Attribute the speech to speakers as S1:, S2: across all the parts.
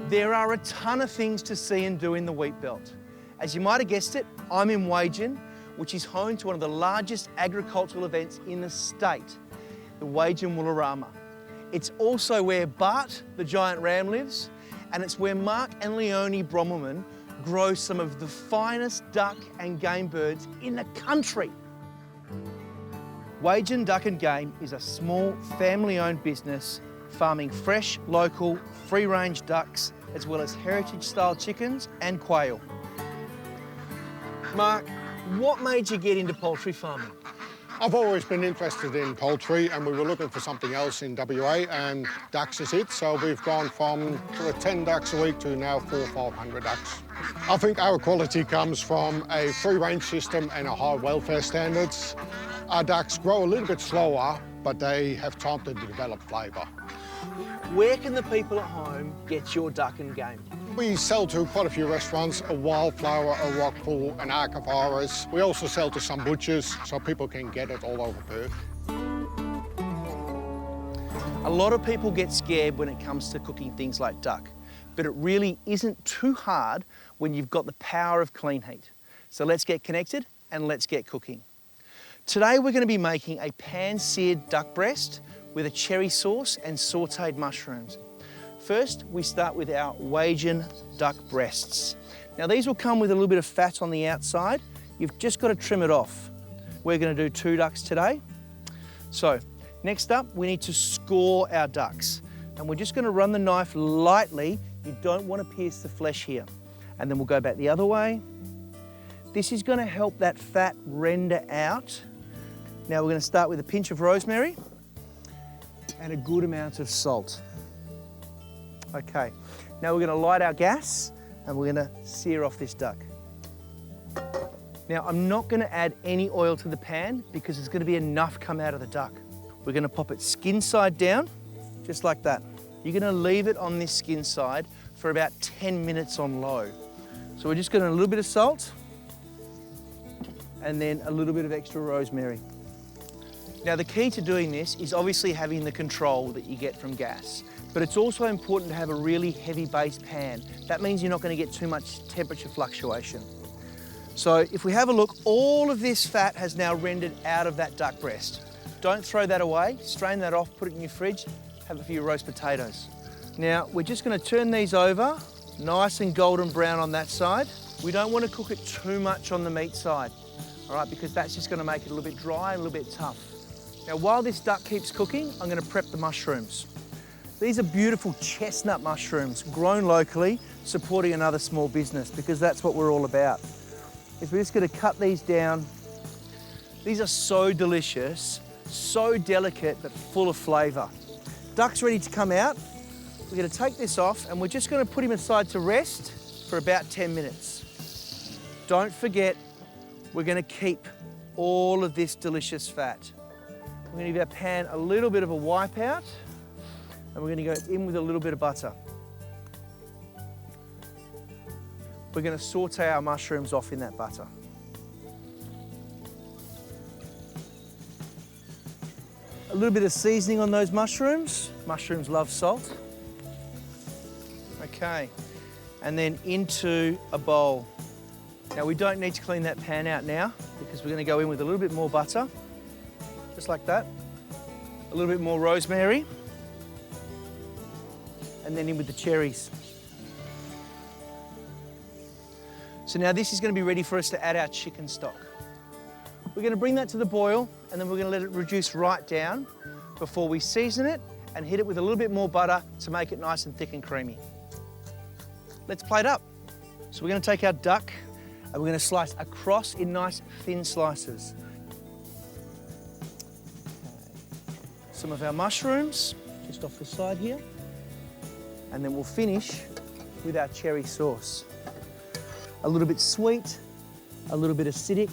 S1: There are a ton of things to see and do in the wheat belt. As you might have guessed it, I'm in Wagin, which is home to one of the largest agricultural events in the state, the Wagin Woolorama. It's also where Bart, the giant ram, lives, and it's where Mark and Leonie Brommelman grow some of the finest duck and game birds in the country. Wagin Duck and Game is a small family-owned business farming fresh, local, free-range ducks, as well as heritage-style chickens and quail. Mark, what made you get into poultry farming?
S2: I've always been interested in poultry, and we were looking for something else in WA, and ducks is it. So we've gone from 10 ducks a week to now 400 or 500 ducks. I think our quality comes from a free-range system and a high welfare standards. Our ducks grow a little bit slower, but they have time to develop flavour.
S1: Where can the people at home get your duck and game?
S2: We sell to quite a few restaurants, a Wildflower, a Rockpool, an Archivirus. We also sell to some butchers, so people can get it all over Perth.
S1: A lot of people get scared when it comes to cooking things like duck, but it really isn't too hard when you've got the power of clean heat. So let's get connected and let's get cooking. Today we're going to be making a pan-seared duck breast with a cherry sauce and sautéed mushrooms. First, we start with our Wagin duck breasts. Now these will come with a little bit of fat on the outside. You've just got to trim it off. We're going to do 2 ducks today. So next up, we need to score our ducks. And we're just going to run the knife lightly. You don't want to pierce the flesh here. And then we'll go back the other way. This is going to help that fat render out. Now we're going to start with a pinch of rosemary and a good amount of salt. Okay, now we're going to light our gas and we're going to sear off this duck. Now I'm not going to add any oil to the pan because there's going to be enough come out of the duck. We're going to pop it skin side down, just like that. You're going to leave it on this skin side for about 10 minutes on low. So we're just going to a little bit of salt and then a little bit of extra rosemary. Now the key to doing this is obviously having the control that you get from gas, but it's also important to have a really heavy base pan. That means you're not going to get too much temperature fluctuation. So if we have a look, all of this fat has now rendered out of that duck breast. Don't throw that away, strain that off, put it in your fridge, have a few roast potatoes. Now we're just going to turn these over, nice and golden brown on that side. We don't want to cook it too much on the meat side, all right, because that's just going to make it a little bit dry and a little bit tough. Now, while this duck keeps cooking, I'm going to prep the mushrooms. These are beautiful chestnut mushrooms, grown locally, supporting another small business, because that's what we're all about. Is we're just going to cut these down. These are so delicious, so delicate, but full of flavour. Duck's ready to come out. We're going to take this off, and we're just going to put him aside to rest for about 10 minutes. Don't forget, we're going to keep all of this delicious fat. We're going to give our pan a little bit of a wipe out, and we're going to go in with a little bit of butter. We're going to saute our mushrooms off in that butter. A little bit of seasoning on those mushrooms. Mushrooms love salt. Okay, and then into a bowl. Now we don't need to clean that pan out now because we're going to go in with a little bit more butter. Just like that. A little bit more rosemary. And then in with the cherries. So now this is going to be ready for us to add our chicken stock. We're going to bring that to the boil and then we're going to let it reduce right down before we season it and hit it with a little bit more butter to make it nice and thick and creamy. Let's plate up. So we're going to take our duck and we're going to slice across in nice thin slices. Some of our mushrooms, just off the side here. And then we'll finish with our cherry sauce. A little bit sweet, a little bit acidic.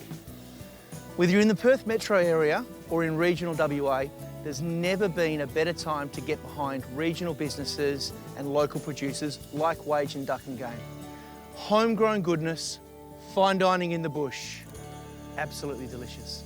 S1: Whether you're in the Perth metro area or in regional WA, there's never been a better time to get behind regional businesses and local producers like Wagin Duck and Game. Homegrown goodness, fine dining in the bush, absolutely delicious.